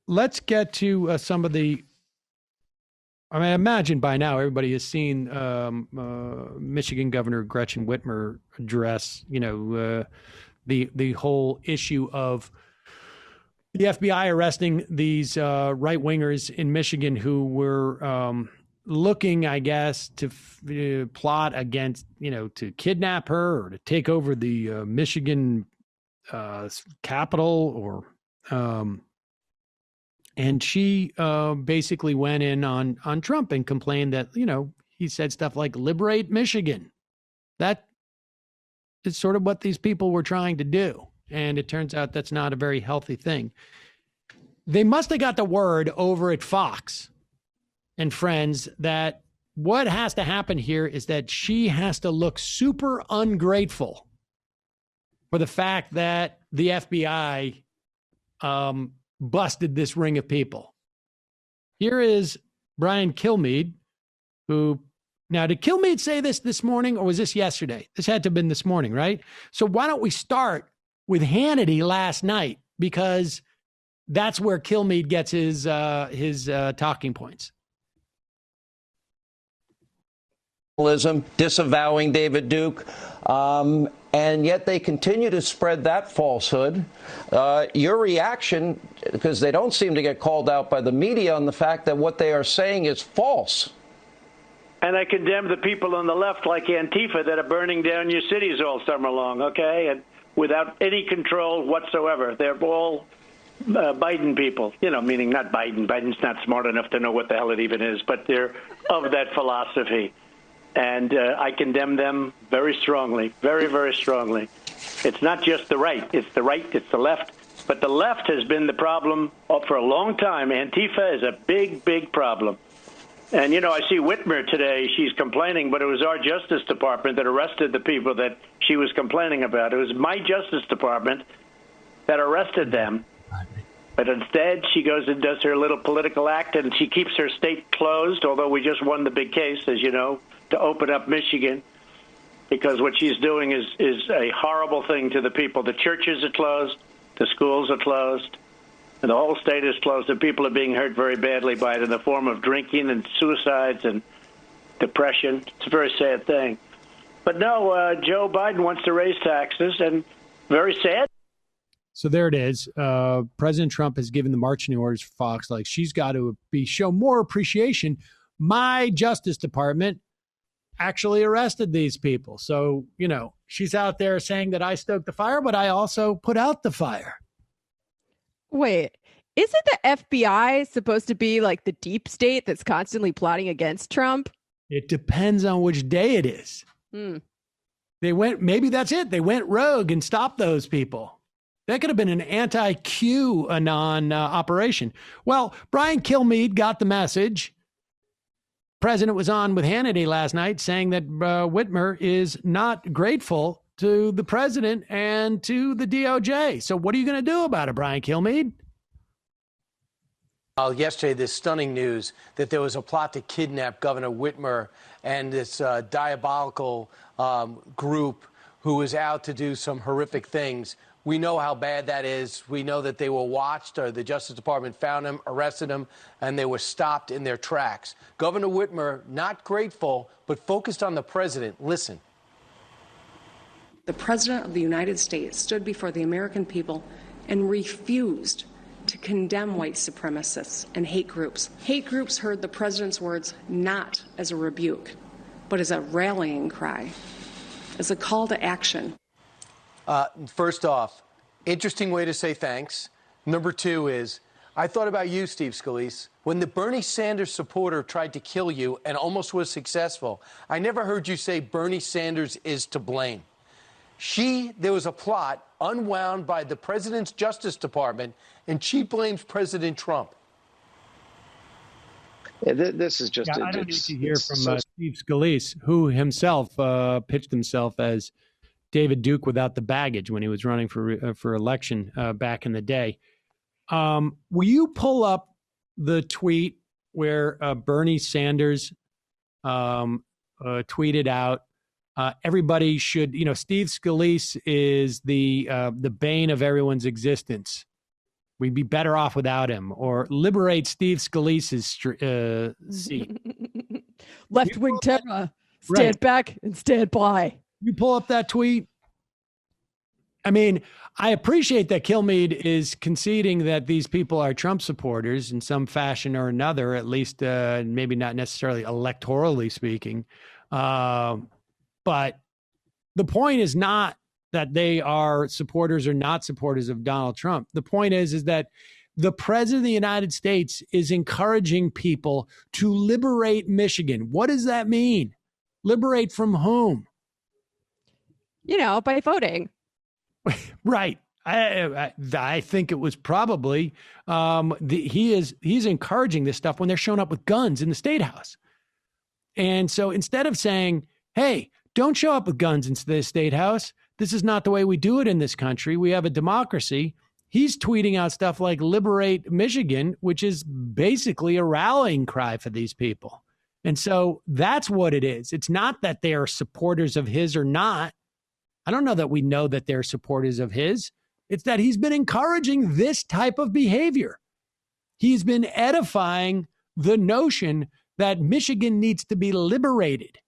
Let's get to some of the. I mean, I imagine by now everybody has seen Michigan Governor Gretchen Whitmer address, the whole issue of the FBI arresting these right wingers in Michigan who were looking, I guess, to plot against, to kidnap her or to take over the Michigan Capitol and she basically went in on Trump and complained that, he said stuff like liberate Michigan. That is sort of what these people were trying to do. And it turns out that's not a very healthy thing. They must have got the word over at Fox and Friends that what has to happen here is that she has to look super ungrateful for the fact that the FBI busted this ring of people. Here is Brian Kilmeade, who, now did Kilmeade say this morning or was this yesterday? This had to have been this morning, right? So why don't we start with Hannity last night, because that's where Kilmeade gets his talking points. Disavowing David Duke, and yet they continue to spread that falsehood. Your reaction, because they don't seem to get called out by the media on the fact that what they are saying is false. And I condemn the people on the left like Antifa that are burning down your cities all summer long, okay? And without any control whatsoever. They're all Biden people, meaning not Biden. Biden's not smart enough to know what the hell it even is, but they're of that philosophy. And I condemn them very strongly, very, very strongly. It's not just the right. It's the right, it's the left. But the left has been the problem for a long time. Antifa is a big, big problem. And, I see Whitmer today. She's complaining, but it was our Justice Department that arrested the people that she was complaining about. It was my Justice Department that arrested them. But instead, she goes and does her little political act, and she keeps her state closed, although we just won the big case, as you know, to open up Michigan, because what she's doing is a horrible thing to the people. The churches are closed, the schools are closed, and the whole state is closed, and people are being hurt very badly by it in the form of drinking and suicides and depression. It's a very sad thing. But no, Joe Biden wants to raise taxes, and very sad. So there it is. President Trump has given the marching orders for Fox, like she's got to show more appreciation. My Justice Department actually arrested these people. So, she's out there saying that I stoked the fire, but I also put out the fire. Wait, isn't the FBI supposed to be like the deep state that's constantly plotting against Trump? It depends on which day it is. Maybe that's it. They went rogue and stopped those people. That could have been an anti-QAnon operation. Well, Brian Kilmeade got the message. President was on with Hannity last night saying that Whitmer is not grateful to the president and to the DOJ. So what are you going to do about it, Brian Kilmeade? Yesterday, this stunning news that there was a plot to kidnap Governor Whitmer and this diabolical group who was out to do some horrific things. We know how bad that is. We know that they were watched, or the Justice Department found them, arrested them, and they were stopped in their tracks. Governor Whitmer, not grateful, but focused on the president. Listen. The President of the United States stood before the American people and refused to condemn white supremacists and hate groups. Hate groups heard the President's words not as a rebuke, but as a rallying cry, as a call to action. First off, interesting way to say thanks. Number two is, I thought about you, Steve Scalise. When the Bernie Sanders supporter tried to kill you and almost was successful, I never heard you say Bernie Sanders is to blame. There was a plot unwound by the president's Justice Department, and she blames President Trump. Yeah, this is just... I don't need to hear from Steve Scalise, who himself pitched himself as David Duke without the baggage when he was running for election back in the day. Will you pull up the tweet where Bernie Sanders tweeted out everybody should, Steve Scalise is the bane of everyone's existence. We'd be better off without him, or liberate Steve Scalise's seat. Left-wing terror. Stand back and stand by. You pull up that tweet. I mean, I appreciate that Kilmeade is conceding that these people are Trump supporters in some fashion or another, at least maybe not necessarily electorally speaking. But the point is not that they are supporters or not supporters of Donald Trump. The point is that the president of the United States is encouraging people to liberate Michigan. What does that mean? Liberate from whom? By voting. Right. I think it was probably he's encouraging this stuff when they're showing up with guns in the State House. And so instead of saying, hey, don't show up with guns in the State House, this is not the way we do it in this country, we have a democracy, he's tweeting out stuff like liberate Michigan, which is basically a rallying cry for these people. And so that's what it is. It's not that they are supporters of his or not. I don't know that we know that they're supporters of his. It's that he's been encouraging this type of behavior. He's been edifying the notion that Michigan needs to be liberated.